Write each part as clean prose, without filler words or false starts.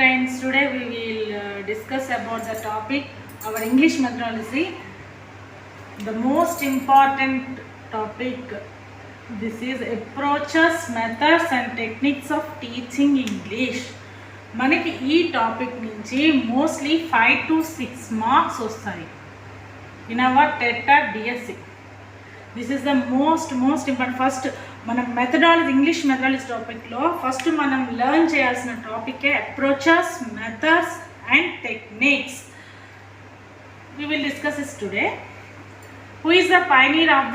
friends, today we will discuss about the topic our English methodology. The most important topic, this is approaches, methods and techniques of teaching English. మనకి ఈ topic నుంచి mostly 5 to 6 marks వస్తాయి in our TET or DSC. This is the most important. First మనం methodology, English methodology టాపిక్లో first మనం learn చేయాల్సిన టాపికే approaches, methods and techniques. we will discuss this today. Who is the pioneer of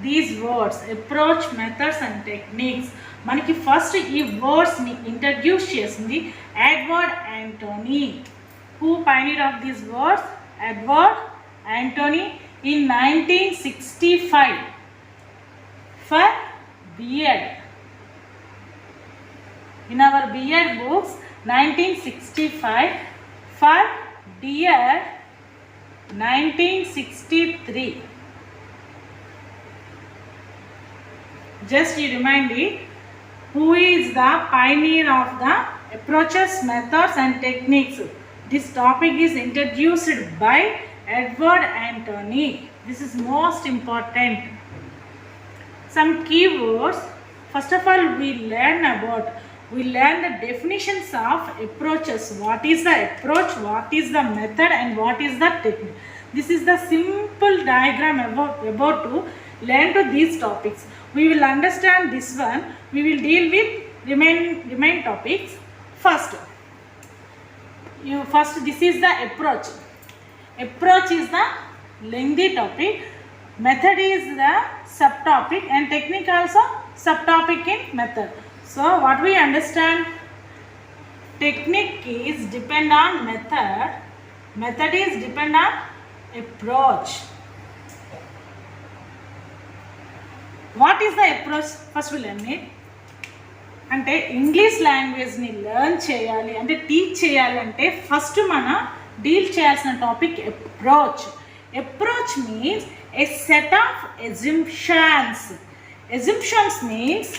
these words, approach, methods and techniques? మనకి first ఈ వర్డ్స్ని introduce చేసింది Edward Anthony. Who pioneer of these words? Edward Anthony in 1965 for B.Ed. In our B.Ed books, 1965, for D.Ed 1963. Just you remind me, who is the pioneer of the approaches, methods and techniques? This topic is introduced by Edward Antony. This is most important. Some keywords. First of all, we learn the definitions of approaches. What is the approach, what is the method and what is the technique? This is the simple diagram about to learn to these topics. We will understand this one. We will deal with remain topics. First, this is the approach. Approach is the lengthy topic, method is the subtopic and technique also subtopic in method. So what we understand, technique is depend on method is depend on approach. What is the approach? First we learn it. అంటే English లాంగ్వేజ్ని learn చేయాలి అంటే teach చేయాలి అంటే first మనం deal చేయాల్సిన topic approach. Approach means A set of assumptions. Assumptions means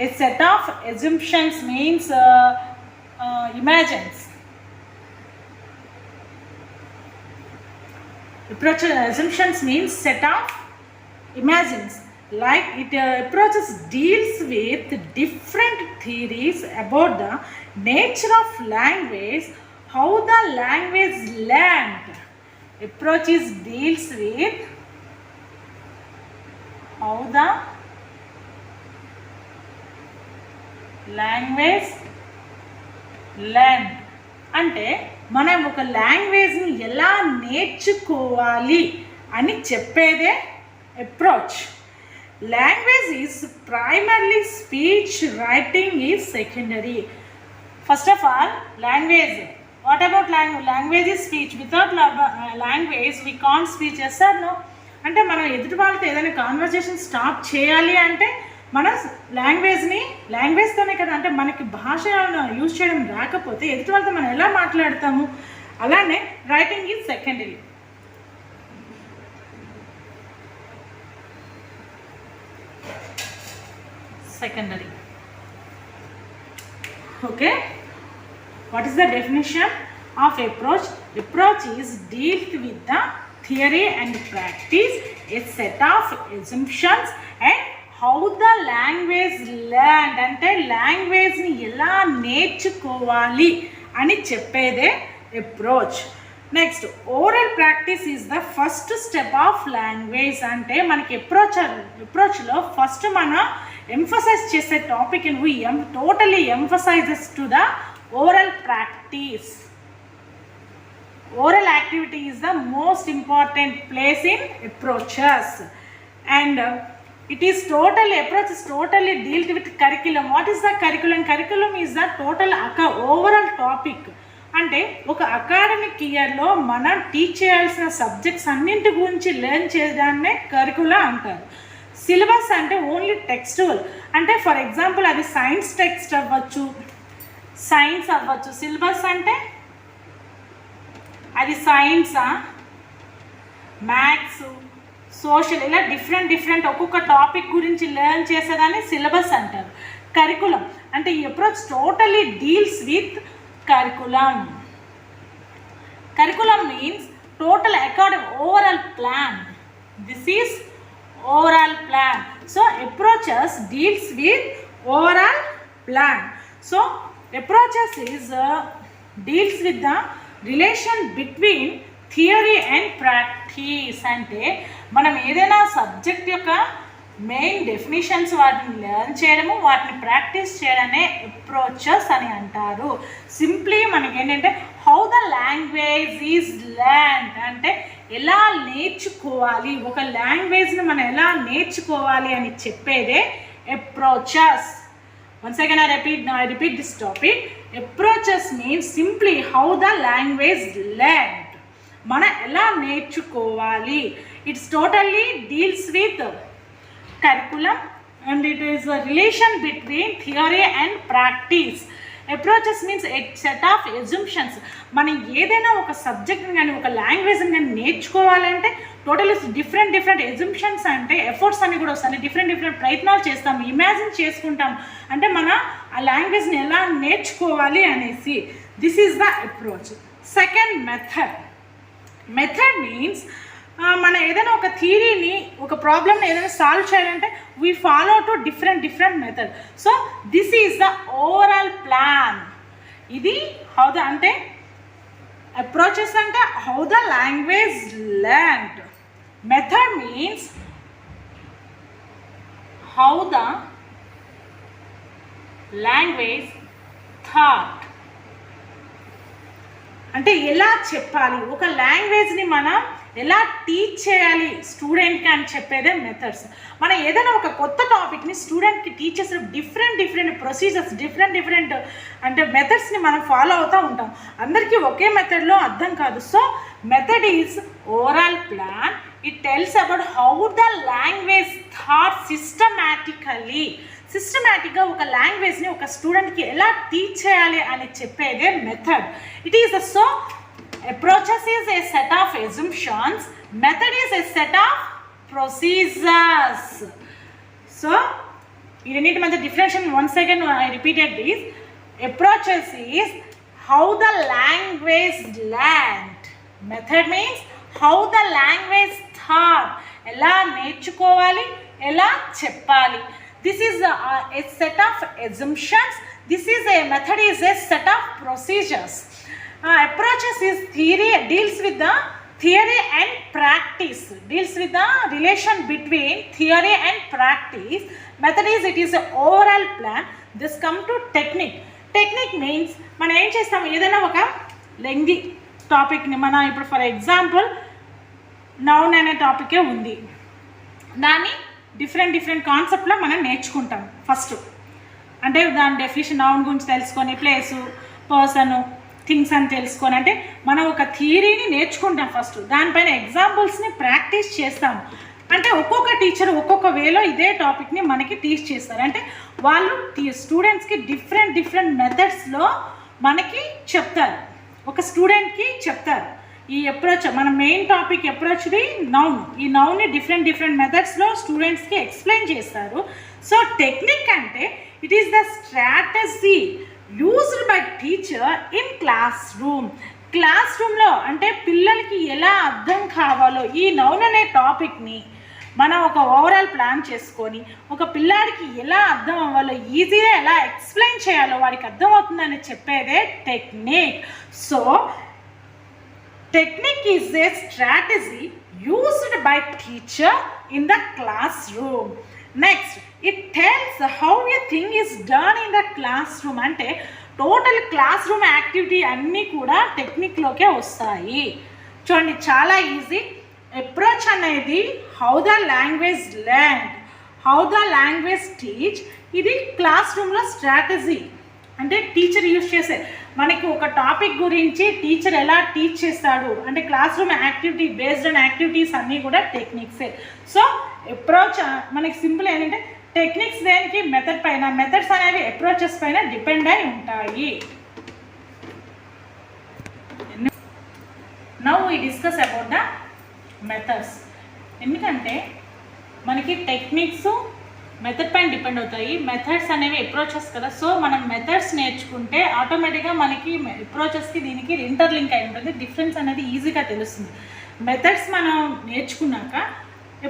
a set of assumptions means imagines. Approach assumptions means set of imagines. Like it approaches deals with different theories about the nature of language, how the language learned. Approaches deals with how the language learn. అంటే మనం ఒక లాంగ్వేజ్ని ఎలా నేర్చుకోవాలి అని చెప్పేదే approach. Language is primarily speech, writing is secondary. First of all language. What about language is speech. Without language we can't speech. Yes or no? అంటే మనం ఎదుటి వాళ్ళతో ఏదైనా కాన్వర్జేషన్ స్టార్ట్ చేయాలి అంటే మన లాంగ్వేజ్తోనే కదా. అంటే మనకి భాష యూజ్ చేయడం రాకపోతే ఎదుటి వాళ్ళతో మనం ఎలా మాట్లాడతాము? అలానే writing is secondary. Okay, what is the definition of approach? Approach is dealt with the theory and practice, A set of assumptions and how the language learn. అంటే లాంగ్వేజ్ని ఎలా నేర్చుకోవాలి అని చెప్పేదే approach. Next, oral practice is the first step of language. అంటే మనకి అప్రోచ్లో first మనం emphasize చేసే topic and we totally emphasises to the oral practice. Oral activity is the most important place in approaches, and it is totally, approach is totally dealt with curriculum. What is the curriculum? Curriculum is the total overall topic. అంటే ఒక academic ఇయర్లో మనం teach చేయాల్సిన subjects అన్నింటి గురించి learn చేయడాన్నే curriculum అంటారు. Syllabus అంటే only textual. అంటే ఫర్ ఎగ్జాంపుల్ అది సైన్స్ టెక్స్ట్ అవ్వచ్చు, సైన్స్ అవ్వచ్చు. సిలబస్ అంటే అది సైన్సా, మ్యాథ్స్, సోషల్, ఇలా డిఫరెంట్ ఒక్కొక్క టాపిక్ గురించి లెర్న్ చేసేదాన్ని సిలబస్ అంటారు. కరికులం అంటే ఈ approach totally deals with curriculum. Curriculum means total academic overall plan. This is overall plan. So approaches deals with overall plan. So approaches is deals with the relation between theory and practice. అంటే మనం ఏదైనా subject యొక్క main definitions వాటిని learn చేయడము, వాటిని practice చేయడమే approaches అని అంటారు. సింప్లీ మనకి ఏంటంటే how the language is learned, అంటే ఎలా నేర్చుకోవాలి, ఒక లాంగ్వేజ్ని మనం ఎలా నేర్చుకోవాలి అని చెప్పేదే approaches. Once again I repeat this topic. Approaches means simply how the language learned, మన ఎలా నేర్చుకోవాలి. It's totally deals with curriculum and it is a relation between theory and practice. Approaches means a set of assumptions. మనం ఏదైనా ఒక సబ్జెక్ట్ని కానీ ఒక లాంగ్వేజ్ని కానీ నేర్చుకోవాలంటే టోటల్ డిఫరెంట్ ఎజంప్షన్స్ అంటే ఎఫర్ట్స్ అన్ని కూడా వస్తాయి. డిఫరెంట్ ప్రయత్నాలు చేస్తాం, ఇమాజిన్ చేసుకుంటాం అంటే మన ఆ లాంగ్వేజ్ని ఎలా నేర్చుకోవాలి అనేసి. This is the approach. Second method means మన ఏదైనా ఒక థియరీని, ఒక ప్రాబ్లమ్ని ఏదైనా సాల్వ్ చేయాలంటే we follow to different method. So this is the overall plan. ఇది హౌ ద అంటే అప్రోచెస్ అంటే how the language learned. Method means how the language thought, అంటే ఎలా చెప్పాలి, ఒక లాంగ్వేజ్ని మనం ఎలా టీచ్ చేయాలి స్టూడెంట్కి అని చెప్పేదే మెథడ్స్. మనం ఏదైనా ఒక కొత్త టాపిక్ని స్టూడెంట్కి టీచ్ చేసే డిఫరెంట్ ప్రొసీజర్స్, డిఫరెంట్ అంటే మెథడ్స్ని మనం ఫాలో అవుతూ ఉంటాం. అందరికీ ఒకే మెథడ్లో అర్థం కాదు. So method is overall plan. It tells about how the language taught సిస్టమాటిక్గా ఒక లాంగ్వేజ్ని ఒక స్టూడెంట్కి ఎలా టీచ్ చేయాలి అని చెప్పేదే method. It is so approaches is a set of assumptions, method is a set of procedures. So you need to make the differentiation. Once again I repeated this. Approaches is how the language learned, method means how the language thought, ఎలా నేర్చుకోవాలి, ఎలా చెప్పాలి. This is a set of assumptions. This is a method is a set of procedures. Approaches is theory, deals with the theory and practice, deals with the relation between theory and practice. Method is it is an overall plan. This come to technique means మనం ఏం చేస్తాం, ఏదైనా ఒక lengthy టాపిక్ని మన ఇప్పుడు for example noun అనే టాపికే ఉంది, దాన్ని డిఫరెంట్ కాన్సెప్ట్లో మనం నేర్చుకుంటాం. ఫస్ట్ అంటే దాని డెఫినేషన్, నౌన్ గురించి తెలుసుకొని, ప్లేసు, పర్సను, థింగ్స్ అని తెలుసుకొని, అంటే మనం ఒక థియరీని నేర్చుకుంటాం ఫస్ట్. దానిపైన ఎగ్జాంపుల్స్ని ప్రాక్టీస్ చేస్తాం. అంటే ఒక్కొక్క టీచర్ ఒక్కొక్క వేలో ఇదే టాపిక్ని మనకి టీచ్ చేస్తారు. అంటే వాళ్ళు స్టూడెంట్స్కి డిఫరెంట్ మెథడ్స్లో మనకి చెప్తారు, ఒక స్టూడెంట్కి చెప్తారు. ఈ అప్రోచ్ మన మెయిన్ టాపిక్ అప్రోచ్ది నౌన్. ఈ నౌన్ని డిఫరెంట్ మెథడ్స్లో స్టూడెంట్స్కి ఎక్స్ప్లెయిన్ చేస్తారు. సో టెక్నిక్ అంటే it is the strategy used by teacher in class రూమ్లో అంటే పిల్లలకి ఎలా అర్థం కావాలో ఈ నౌన్ అనే టాపిక్ని మనం ఒక ఓవరాల్ ప్లాన్ చేసుకొని ఒక పిల్లాడికి ఎలా అర్థం అవ్వాలో, ఈజీగా ఎలా ఎక్స్ప్లెయిన్ చేయాలో వాడికి అర్థమవుతుందని చెప్పేదే technique. So technique is a strategy used by teacher in the class room. Next it tells how a thing is done in the class room. అంటే టోటల్ క్లాస్ రూమ్ యాక్టివిటీ అన్నీ కూడా టెక్నిక్లోకే వస్తాయి. చూడండి చాలా ఈజీ. అప్రోచ్ అనేది how the language learned, how the language teach. ఇది class రూమ్లో strategy, అంటే టీచర్ యూజ్ చేసే మనకి ఒక టాపిక్ గురించి టీచర్ ఎలా టీచ్ చేస్తాడు అంటే classroom activity based on activities అన్నీ కూడా టెక్నిక్సే. సో అప్రోచ్ మనకి సింపుల్ ఏంటంటే టెక్నిక్స్ దేనికి మెథడ్ పైన, మెథడ్స్ అనేవి అప్రోచెస్ పైన డిపెండ్ అయి ఉంటాయి. Now we discuss about the methods. ఎందుకంటే మనకి టెక్నిక్స్ మెథడ్ పైన డిపెండ్ అవుతాయి. మెథడ్స్ అనేవి అప్రోచెస్ కదా, సో మనం మెథడ్స్ నేర్చుకుంటే ఆటోమేటిక్గా మనకి అప్రోచెస్కి దీనికి ఇంటర్లింక్ అయి ఉంటుంది. డిఫరెన్స్ అనేది ఈజీగా తెలుస్తుంది. మెథడ్స్ మనం నేర్చుకున్నాక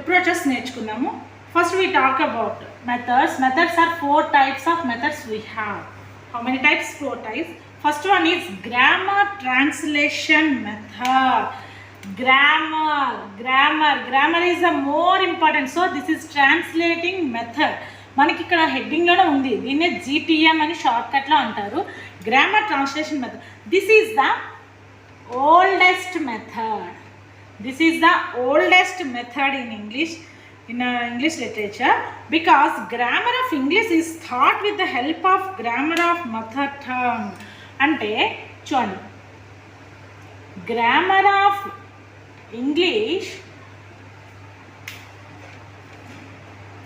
అప్రోచెస్ నేర్చుకుందాము. First we talk about methods. Methods are 4 types of methods we have. How many types? 4 types. First one is grammar translation method. Grammar is the more important. So this is translating method. మనకి ఇక్కడ హెడ్డింగ్లోనే ఉంది, దీన్నే GTM అని షార్ట్కట్లో అంటారు. Grammar translation method. This is the oldest method. This is the oldest method in English literature, because grammar of English is taught with the help of grammar of mother tongue. అంటే చూడండి, grammar of English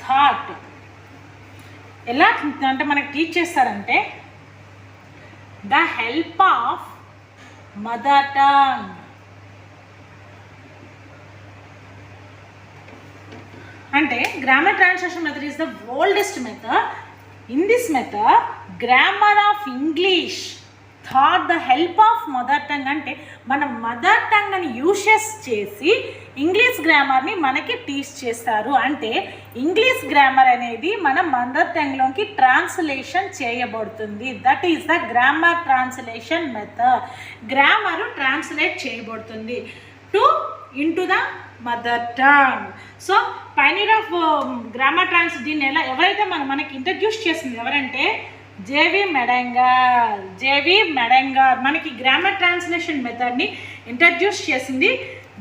taught ఎలా అంటే మనకి teach చేస్తారంటే the help of mother tongue. అంటే grammar translation method is the oldest method. In this method grammar of English thought the help of mother tongue. అంటే మన mother tongue అని యూషెస్ చేసి English గ్రామర్ని మనకి టీచ్ చేస్తారు. అంటే ఇంగ్లీష్ గ్రామర్ అనేది మన మదర్ టంగ్లోకి ట్రాన్స్లేషన్ చేయబడుతుంది. That is the grammar translation method. Grammar translate చేయబడుతుంది into the mother tongue. So pioneer of grammar దీన్ని ఎవరైతే మనకి ఇంట్రడ్యూస్ చేసింది ఎవరంటే జేవి మెడంగర్. మనకి గ్రామర్ ట్రాన్స్లేషన్ మెథడ్ని ఇంట్రడ్యూస్ చేసింది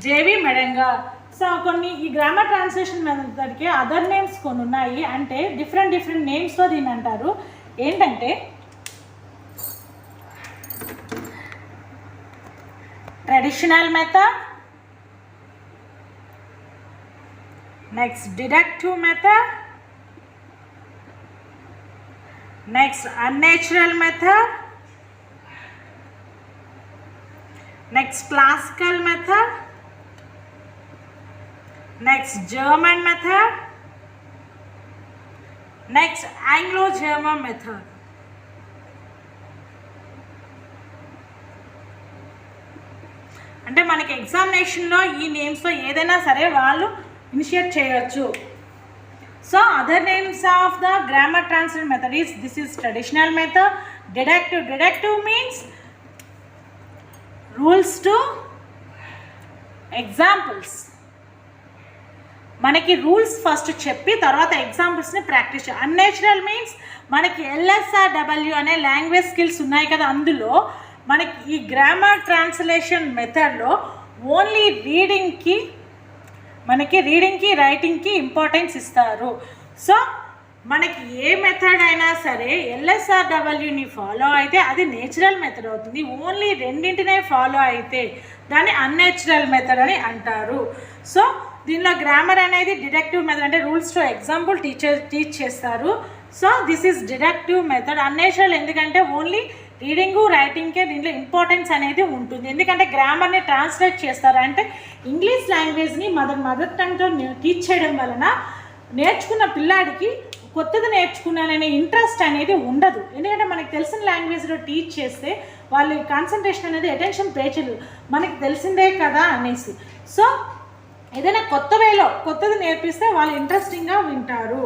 జేవి మెడంగర్. సో కొన్ని ఈ గ్రామర్ ట్రాన్స్లేషన్ మెథడ్కి అదర్ నేమ్స్ కొన్ని ఉన్నాయి. అంటే డిఫరెంట్ నేమ్స్తో దీన్ని అంటారు. ఏంటంటే traditional method, next deductive method, next unnatural method, next classical method, next German method, next Anglo-German method. అంటే మనకి ఎగ్జామినేషన్లో ఈ నేమ్స్లో ఏదైనా సరే వాళ్ళు ఇనిషియేట్ చేయొచ్చు. So other names of the grammar translation method is this is traditional method. Deductive means rules to examples. మనకి rules first చెప్పి తర్వాత ఎగ్జాంపుల్స్ని ప్రాక్టీస్ చేయాలి. అన్నేచురల్ మీన్స్ మనకి LSRW అనే లాంగ్వేజ్ స్కిల్స్ ఉన్నాయి కదా, అందులో మనకి ఈ గ్రామర్ ట్రాన్స్లేషన్ మెథడ్లో ఓన్లీ రీడింగ్కి రైటింగ్కి ఇంపార్టెన్స్ ఇస్తారు. సో మనకి ఏ మెథడ్ అయినా సరే LSRWని ఫాలో అయితే అది నేచురల్ మెథడ్ అవుతుంది. ఓన్లీ రెండింటినే ఫాలో అయితే దాన్ని అన్నేచురల్ మెథడ్ అని అంటారు. సో దీనిలో గ్రామర్ అనేది డిడక్టివ్ మెథడ్, అంటే రూల్స్ టు ఎగ్జాంపుల్ టీచ్ చేస్తారు. So this is deductive method. Unnatural ఎందుకంటే ఓన్లీ రీడింగు రైటింగ్కే దీంట్లో ఇంపార్టెన్స్ అనేది ఉంటుంది. ఎందుకంటే గ్రామర్ని ట్రాన్స్లేట్ చేస్తారు. అంటే ఇంగ్లీష్ లాంగ్వేజ్ని మదర్ టంగ్తో టీచ్ చేయడం వలన నేర్చుకున్న పిల్లాడికి కొత్తది నేర్చుకున్నాననే ఇంట్రెస్ట్ అనేది ఉండదు. ఎందుకంటే మనకు తెలిసిన లాంగ్వేజ్లో టీచ్ చేస్తే వాళ్ళ కాన్సన్ట్రేషన్ అనేది అటెన్షన్ పే చేయలేదు, మనకి తెలిసిందే కదా అనేసి. సో ఏదైనా కొత్తది నేర్పిస్తే వాళ్ళు ఇంట్రెస్టింగ్గా వింటారు.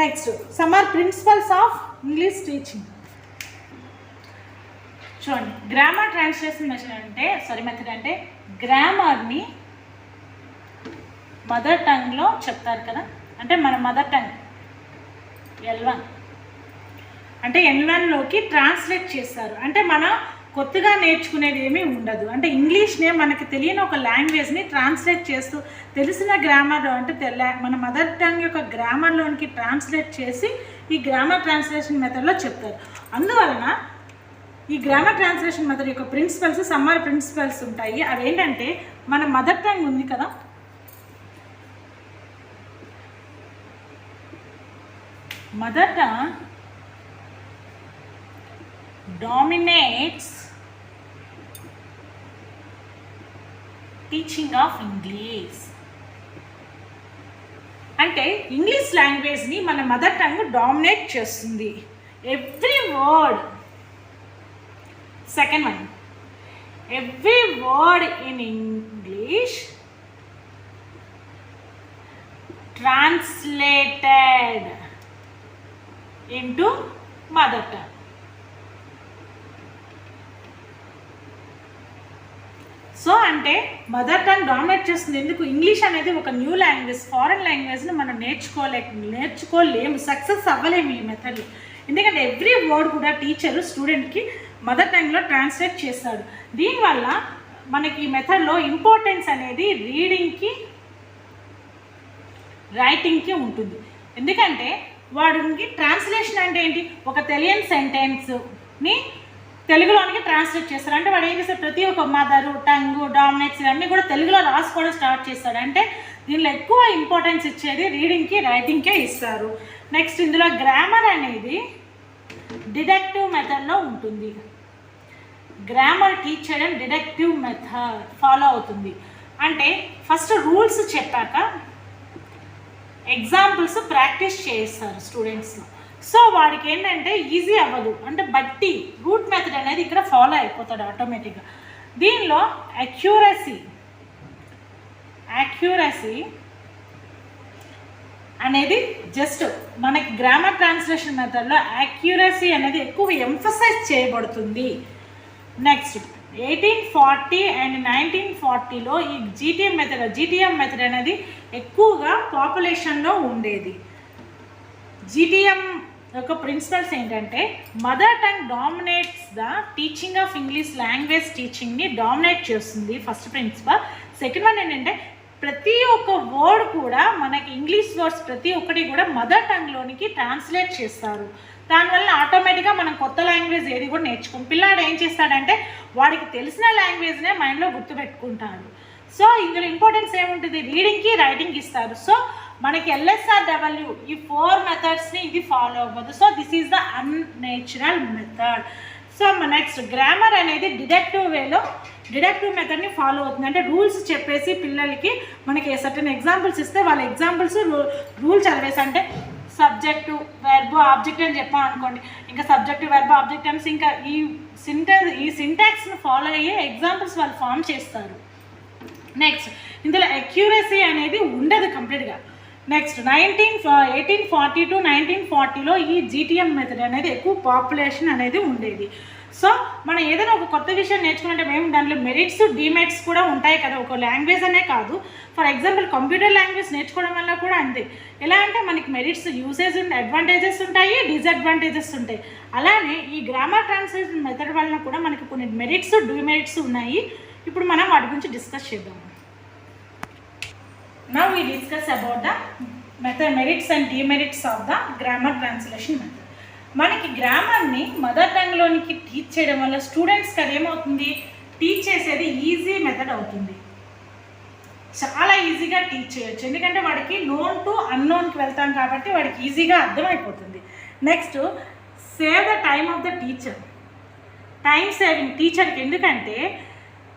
Next some are principles of English teaching. చూడండి, గ్రామర్ ట్రాన్స్లేషన్ మెథడ్ అంటే గ్రామర్ని మదర్ టంగ్లో చెప్తారు కదా. అంటే మన మదర్ టంగ్ L1 అంటే N1లోకి ట్రాన్స్లేట్ చేస్తారు. అంటే మన కొత్తగా నేర్చుకునేది ఏమీ ఉండదు. అంటే ఇంగ్లీష్నే మనకి తెలియని ఒక లాంగ్వేజ్ని ట్రాన్స్లేట్ చేస్తూ తెలిసిన గ్రామర్లో అంటే మన మదర్ టంగ్ యొక్క గ్రామర్లోనికి ట్రాన్స్లేట్ చేసి ఈ గ్రామర్ ట్రాన్స్లేషన్ మెథడ్లో చెప్తారు. అందువలన ఈ గ్రామర్ ట్రాన్స్లేషన్ మెథడ్ యొక్క సమ్మర్ ప్రిన్సిపల్స్ ఉంటాయి. అవి ఏంటంటే మన మదర్ టంగ్ ఉంది కదా, mother tongue dominates teaching of English. అంటే ఇంగ్లీష్ లాంగ్వేజ్ని మన మదర్ టంగ్ డామినేట్ చేస్తుంది. Every word, second one, every word in English translated into mother tongue. So అంటే మదర్ టంగ్ డామినేట్ చేస్తుంది. ఎందుకు? ఇంగ్లీష్ అనేది ఒక న్యూ లాంగ్వేజ్, ఫారెన్ లాంగ్వేజ్ని మనం నేర్చుకోలేము, సక్సెస్ అవ్వలేము ఈ మెథడ్లో. ఎందుకంటే ఎవ్రీ వర్డ్ కూడా టీచరు స్టూడెంట్కి మదర్ టంగ్లో ట్రాన్స్లేట్ చేస్తాడు. దీనివల్ల మనకి ఈ మెథడ్లో ఇంపార్టెన్స్ అనేది రీడింగ్కి, రైటింగ్కి ఉంటుంది. ఎందుకంటే వాడికి ట్రాన్స్లేషన్ అంటే ఏంటి? ఒక తెలియని సెంటెన్స్ని తెలుగులోనికి ట్రాన్స్లేట్ చేస్తారు. అంటే వాడు ఏం చేస్తాడు? ప్రతి ఒక్క మదరు, టంగు, డామినేట్స్ ఇవన్నీ కూడా తెలుగులో రాసుకోవడం స్టార్ట్ చేస్తాడు. అంటే దీనిలో ఎక్కువ ఇంపార్టెన్స్ ఇచ్చేది రీడింగ్కి, రైటింగ్కే ఇస్తారు. నెక్స్ట్ ఇందులో గ్రామర్ అనేది డిడక్టివ్ మెథడ్లో ఉంటుంది. గ్రామర్ టీచ్ చేయడం డిడక్టివ్ మెథడ్ ఫాలో అవుతుంది. అంటే ఫస్ట్ రూల్స్ చెప్పాక ఎగ్జాంపుల్స్ ప్రాక్టీస్ చేస్తారు స్టూడెంట్స్లో. సో వాడికి ఏంటంటే ఈజీ అవ్వదు, అంటే బట్టి రూట్ మెథడ్ అనేది ఇక్కడ ఫాలో అయిపోతాడు ఆటోమేటిక్గా. దీనిలో యాక్యూరసీ అనేది జస్ట్ మనకి గ్రామర్ ట్రాన్స్లేషన్ మెథడ్లో యాక్యూరసీ అనేది ఎక్కువ ఎంఫసైజ్ చేయబడుతుంది. నెక్స్ట్ 1840 అండ్ 1940లో ఈ జీటీఎం మెథడ్ అనేది ఎక్కువగా పాపులేషన్లో ఉండేది. జీటీఎం యొక్క ప్రిన్సిపల్స్ ఏంటంటే mother tongue dominates the teaching of English language టీచింగ్ని డామినేట్ చేస్తుంది, ఫస్ట్ ప్రిన్సిపల్. సెకండ్ వన్ ఏంటంటే ప్రతి ఒక్క వర్డ్ కూడా మనకి ఇంగ్లీష్ వర్డ్స్ ప్రతి ఒక్కటి కూడా మదర్ టంగ్లోనికి ట్రాన్స్లేట్ చేస్తారు. దానివల్ల ఆటోమేటిక్గా మనం కొత్త లాంగ్వేజ్ ఏది కూడా నేర్చుకోం. పిల్లాడు ఏం చేస్తాడంటే వాడికి తెలిసిన లాంగ్వేజ్నే మైండ్లో గుర్తుపెట్టుకుంటాడు. సో ఇందులో ఇంపార్టెన్స్ ఏముంటుంది? రీడింగ్కి, రైటింగ్కి ఇస్తారు. సో మనకి LSRW ఈ 4 మెథడ్స్ని ఇది ఫాలో అవ్వదు. So this is the unnatural method. So next grammar అనేది డిడక్టివ్ మెథడ్ని ఫాలో అవుతుంది. అంటే రూల్స్ చెప్పేసి పిల్లలకి మనకి సర్టన్ ఎగ్జాంపుల్స్ ఇస్తే వాళ్ళ ఎగ్జాంపుల్స్ రూల్ చదివేసి, అంటే సబ్జెక్టు, వెర్బ్, ఆబ్జెక్ట్ అని చెప్పాం అనుకోండి, ఇంకా సబ్జెక్టు, వెర్బ్, ఆబ్జెక్ట్ అని ఇంకా ఈ సింటాక్స్ని ఫాలో అయ్యే ఎగ్జాంపుల్స్ వాళ్ళు ఫామ్ చేస్తారు. నెక్స్ట్ ఇందులో అక్యూరసీ అనేది ఉండదు కంప్లీట్గా. నెక్స్ట్ 1840 to 1940లో ఈ జీటీఎం మెథడ్ అనేది ఎక్కువ పాపులేషన్ అనేది ఉండేది. సో మనం ఏదైనా ఒక కొత్త విషయం నేర్చుకుంటే మేము దాంట్లో మెరిట్స్, డిమెరిట్స్ కూడా ఉంటాయి కదా. ఒక లాంగ్వేజ్ అనే కాదు, ఫర్ ఎగ్జాంపుల్ కంప్యూటర్ లాంగ్వేజ్ నేర్చుకోవడం వల్ల కూడా అంతే. ఎలా అంటే మనకి మెరిట్స్, యూసేజ్, అడ్వాంటేజెస్ ఉంటాయి, డిసడ్వాంటేజెస్ ఉంటాయి. అలానే ఈ గ్రామర్ ట్రాన్స్లేషన్ మెథడ్ వల్ల కూడా మనకి కొన్ని మెరిట్స్, డిమెరిట్స్ ఉన్నాయి. ఇప్పుడు మనం వాటి గురించి డిస్కస్ చేద్దాం. Now we discuss about the merits and demerits of the grammar translation method. మనకి గ్రామర్ని మదర్ టంగ్లోనికి టీచ్ చేయడం వల్ల స్టూడెంట్స్కి అది ఏమవుతుంది? టీచ్ చేసేది ఈజీ మెథడ్ అవుతుంది. చాలా ఈజీగా టీచ్ చేయొచ్చు, ఎందుకంటే వాడికి నోన్ టు అన్నోన్కి వెళ్తాం కాబట్టి వాడికి ఈజీగా అర్థమైపోతుంది. Next save the time of the teacher. Time saving టీచర్కి, ఎందుకంటే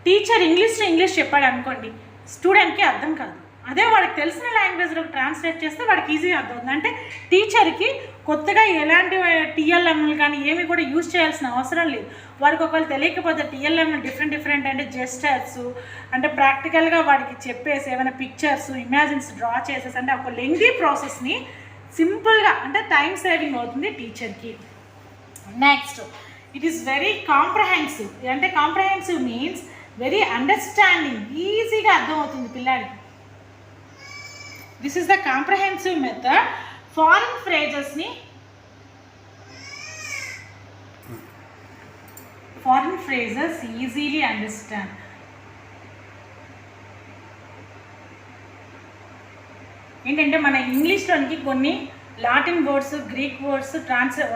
టీచర్ ఇంగ్లీష్ చెప్పాడు అనుకోండి, స్టూడెంట్కి అర్థం కాదు. అదే వాడికి తెలిసిన లాంగ్వేజ్లో ట్రాన్స్లేట్ చేస్తే వాడికి ఈజీగా అర్థమవుతుంది. అంటే టీచర్కి కొత్తగా ఎలాంటి టీఎల్ఎంలు కానీ ఏమి కూడా యూజ్ చేయాల్సిన అవసరం లేదు. వాడికి ఒకవేళ తెలియకపోతే టీఎల్ఎం డిఫరెంట్ అంటే జెస్టర్స్, అంటే ప్రాక్టికల్గా వాడికి చెప్పేసి ఏమైనా పిక్చర్స్, ఇమాజిన్స్ డ్రా చేసేసి, అంటే ఒక లెంగ్తీ ప్రాసెస్ని సింపుల్గా, అంటే టైం సేవింగ్ అవుతుంది టీచర్కి. Next it is very comprehensive. అంటే కాంప్రహెన్సివ్ మీన్స్ వెరీ అండర్స్టాండింగ్, ఈజీగా అర్థమవుతుంది పిల్లాడికి. This is the comprehensive method. Foreign phrases easily understand. ఏంటంటే మన ఇంగ్లీష్లోనికి కొన్ని లాటిన్ వర్డ్స్, గ్రీక్ వర్డ్స్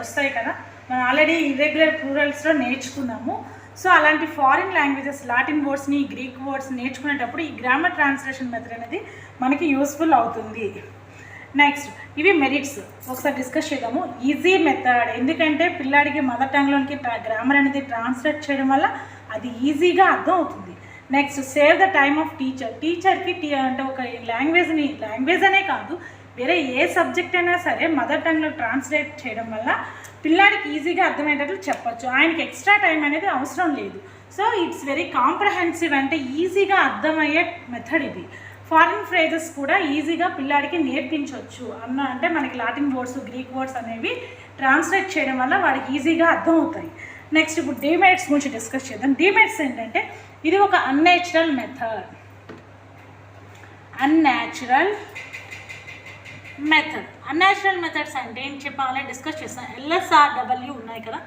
వస్తాయి కదా, మనం ఆల్రెడీ ఇర్రెగ్యులర్ ప్లూరల్స్లో నేర్చుకున్నాము. సో అలాంటి ఫారిన్ లాంగ్వేజెస్, లాటిన్ వర్డ్స్ని, గ్రీక్ వర్డ్స్ నేర్చుకునేటప్పుడు ఈ గ్రామర్ ట్రాన్స్లేషన్ మెథడ్ అనేది మనకి యూస్ఫుల్ అవుతుంది. నెక్స్ట్ ఇవి మెరిట్స్ ఒకసారి డిస్కస్ చేద్దాము. ఈజీ మెథడ్, ఎందుకంటే పిల్లాడికి మదర్ టంగ్లోనికి గ్రామర్ అనేది ట్రాన్స్లేట్ చేయడం వల్ల అది ఈజీగా అర్థం అవుతుంది. Next save the time of టీచర్కి అంటే ఒక లాంగ్వేజ్ అనే కాదు, వేరే ఏ సబ్జెక్ట్ అయినా సరే మదర్ టంగ్లో ట్రాన్స్లేట్ చేయడం వల్ల పిల్లాడికి ఈజీగా అర్థమయ్యేటట్లు చెప్పచ్చు. ఆయనకి ఎక్స్ట్రా టైం అనేది అవసరం లేదు. సో ఇట్స్ వెరీ కాంప్రహెన్సివ్, అంటే ఈజీగా అర్థమయ్యే మెథడ్ ఇది. ఫారిన్ ఫ్రేజెస్ కూడా ఈజీగా పిల్లాడికి నేర్పించవచ్చు అంటే మనకి లాటిన్ వర్డ్స్, గ్రీక్ వర్డ్స్ అనేవి ట్రాన్స్లేట్ చేయడం వల్ల వాడికి ఈజీగా అర్థమవుతాయి. నెక్స్ట్ ఇప్పుడు డిమెరిట్స్ గురించి డిస్కస్ చేద్దాం. డిమెరిట్స్ ఏంటంటే ఇది ఒక అన్నేచురల్ మెథడ్. అన్నేచురల్ మెథడ్స్ అంటే ఏం చెప్పాలి డిస్కస్ చేస్తాం. LSRW ఉన్నాయి కదా,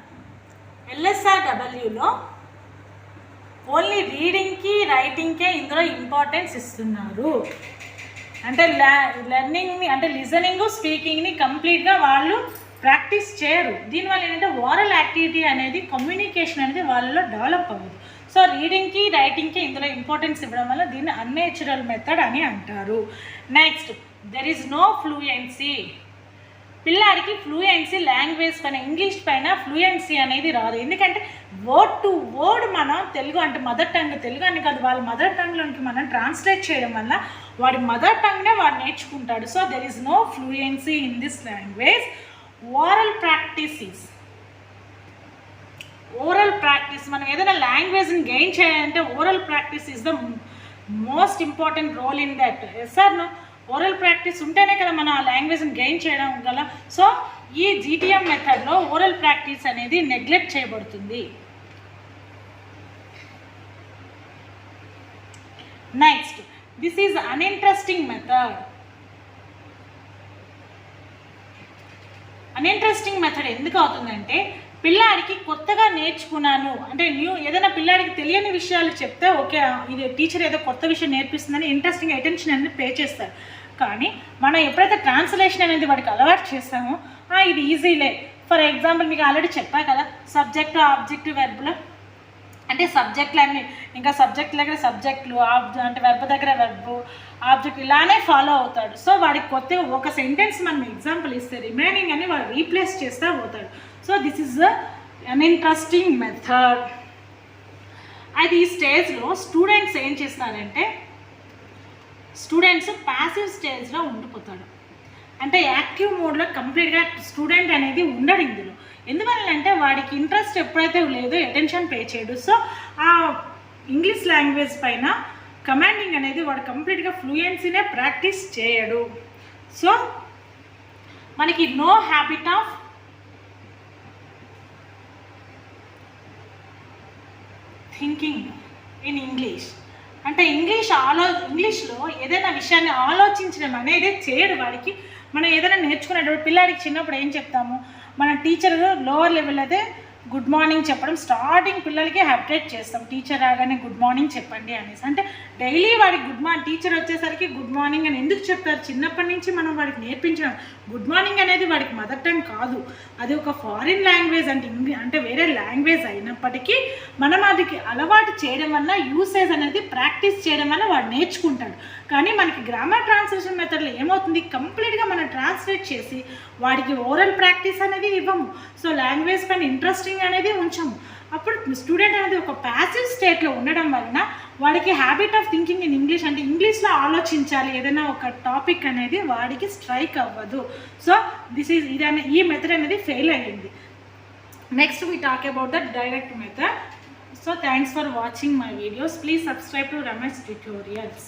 LSRWలో ఓన్లీ రీడింగ్కి రైటింగ్కే ఇందులో ఇంపార్టెన్స్ ఇస్తున్నారు. అంటే లెర్నింగ్ని అంటే లిజనింగ్ స్పీకింగ్ని కంప్లీట్గా వాళ్ళు ప్రాక్టీస్ చేయరు. దీనివల్ల ఏంటంటే ఓరల్ యాక్టివిటీ అనేది, కమ్యూనికేషన్ అనేది వాళ్ళలో డెవలప్ అవ్వదు. సో రీడింగ్కి రైటింగ్కి ఇందులో ఇంపార్టెన్స్ ఇవ్వడం వల్ల దీన్ని అన్నేచురల్ మెథడ్ అని అంటారు. Next there is no fluency. పిల్లాడికి ఫ్లూయెన్సీ లాంగ్వేజ్ పైన, ఇంగ్లీష్ పైన ఫ్లూయెన్సీ అనేది రాదు. ఎందుకంటే వర్డ్ టు వర్డ్ మనం తెలుగు అంటే మదర్ టంగ్, తెలుగు అని కాదు వాళ్ళ మదర్ టంగ్లోకి మనం ట్రాన్స్లేట్ చేయడం వల్ల వాడి మదర్ టంగ్నే వాడు నేర్చుకుంటాడు. So there is no fluency in this language. Oral practice మనం ఏదైనా లాంగ్వేజ్ని గెయిన్ చేయాలంటే oral practice is the most important role in that. Sir oral practice ఉంటేనే కదా మనం ఆ లాంగ్వేజ్ని గెయిన్ చేయడం గల. సో ఈ GTM మెథడ్లో ఓరల్ ప్రాక్టీస్ అనేది నెగ్లెక్ట్ చేయబడుతుంది. Next this is uninteresting method. Uninteresting method ఎందుకు అవుతుందంటే పిల్లాడికి కొత్తగా నేర్చుకున్నాను అంటే ఏదైనా పిల్లాడికి తెలియని విషయాలు చెప్తే ఓకే ఇది టీచర్ ఏదో కొత్త విషయం నేర్పిస్తుందని ఇంట్రెస్టింగ్ అటెన్షన్ అనేది పే చేస్తారు. కానీ మనం ఎప్పుడైతే ట్రాన్స్లేషన్ అనేది వాడికి అలవాటు చేస్తామో ఇది ఈజీలే. ఫర్ ఎగ్జాంపుల్ మీకు ఆల్రెడీ చెప్పా కదా, సబ్జెక్టు ఆబ్జెక్టు వెర్బులు అంటే సబ్జెక్టులు అన్నీ, ఇంకా సబ్జెక్ట్ దగ్గర సబ్జెక్టులు, అంటే వెర్బ్ దగ్గర వెర్బు, ఆబ్జెక్ట్ ఇలానే ఫాలో అవుతాడు. సో వాడికి కొత్తగా ఒక సెంటెన్స్ మనం ఎగ్జాంపుల్ ఇస్తే రిమైనింగ్ అని వాడు రీప్లేస్ చేస్తూ పోతాడు. So this is an interesting method. అయితే ఈ స్టేజ్లో స్టూడెంట్స్ ఏం చేస్తారంటే స్టూడెంట్స్ ప్యాసివ్ స్టేజ్లో ఉండిపోతాడు. అంటే యాక్టివ్ మోడ్లో కంప్లీట్గా స్టూడెంట్ అనేది ఉండడు ఇందులో. ఎందువల్లంటే వాడికి ఇంట్రెస్ట్ ఎప్పుడైతే లేదో అటెన్షన్ పే చేయడు. సో ఆ ఇంగ్లీష్ లాంగ్వేజ్ పైన కమాండింగ్ అనేది వాడు కంప్లీట్గా ఫ్లూయెన్సీనే ప్రాక్టీస్ చేయడు. సో మనకి no habit of thinking in English. అంటే ఇంగ్లీష్లో ఏదైనా విషయాన్ని ఆలోచించడం అనేది చేయడు వాడికి. మనం ఏదైనా నేర్చుకునేటప్పుడు పిల్లాడికి చిన్నప్పుడు ఏం చెప్తాము, మన టీచర్ లోవర్ లెవెల్ అయితే గుడ్ మార్నింగ్ చెప్పడం స్టార్టింగ్ పిల్లలకి హ్యాబిటేట్ చేస్తాం. టీచర్ రాగానే గుడ్ మార్నింగ్ చెప్పండి అనేసి. అంటే డైలీ వాడికి టీచర్ వచ్చేసరికి గుడ్ మార్నింగ్ అని ఎందుకు చెప్తారు, చిన్నప్పటి నుంచి మనం వాడికి నేర్పించడం. గుడ్ మార్నింగ్ అనేది వాడికి మదర్ టంగ్ కాదు, అది ఒక ఫారిన్ లాంగ్వేజ్ అంటే వేరే లాంగ్వేజ్ అయినప్పటికీ మనం అది అలవాటు చేయడం వల్ల యూసేజ్ అనేది ప్రాక్టీస్ చేయడం వల్ల వాడు నేర్చుకుంటాడు. కానీ మనకి గ్రామర్ ట్రాన్స్లేషన్ మెథడ్లో ఏమవుతుంది, కంప్లీట్గా మనం ట్రాన్స్లేట్ చేసి వాడికి ఓరల్ ప్రాక్టీస్ అనేది ఇవ్వము. సో లాంగ్వేజ్ పైన ఇంట్రెస్టింగ్ అనేది ఉంచము. అప్పుడు స్టూడెంట్ అనేది ఒక ప్యాసివ్ స్టేట్లో ఉండడం వలన వాడికి habit of thinking in English అంటే ఇంగ్లీష్లో ఆలోచించాలి ఏదైనా ఒక టాపిక్ అనేది వాడికి స్ట్రైక్ అవ్వదు. సో ఈ మెథడ్ అనేది ఫెయిల్ అయ్యింది. Next we talk about the direct method. So thanks for watching my videos. Please subscribe to Ramesh Tutorials.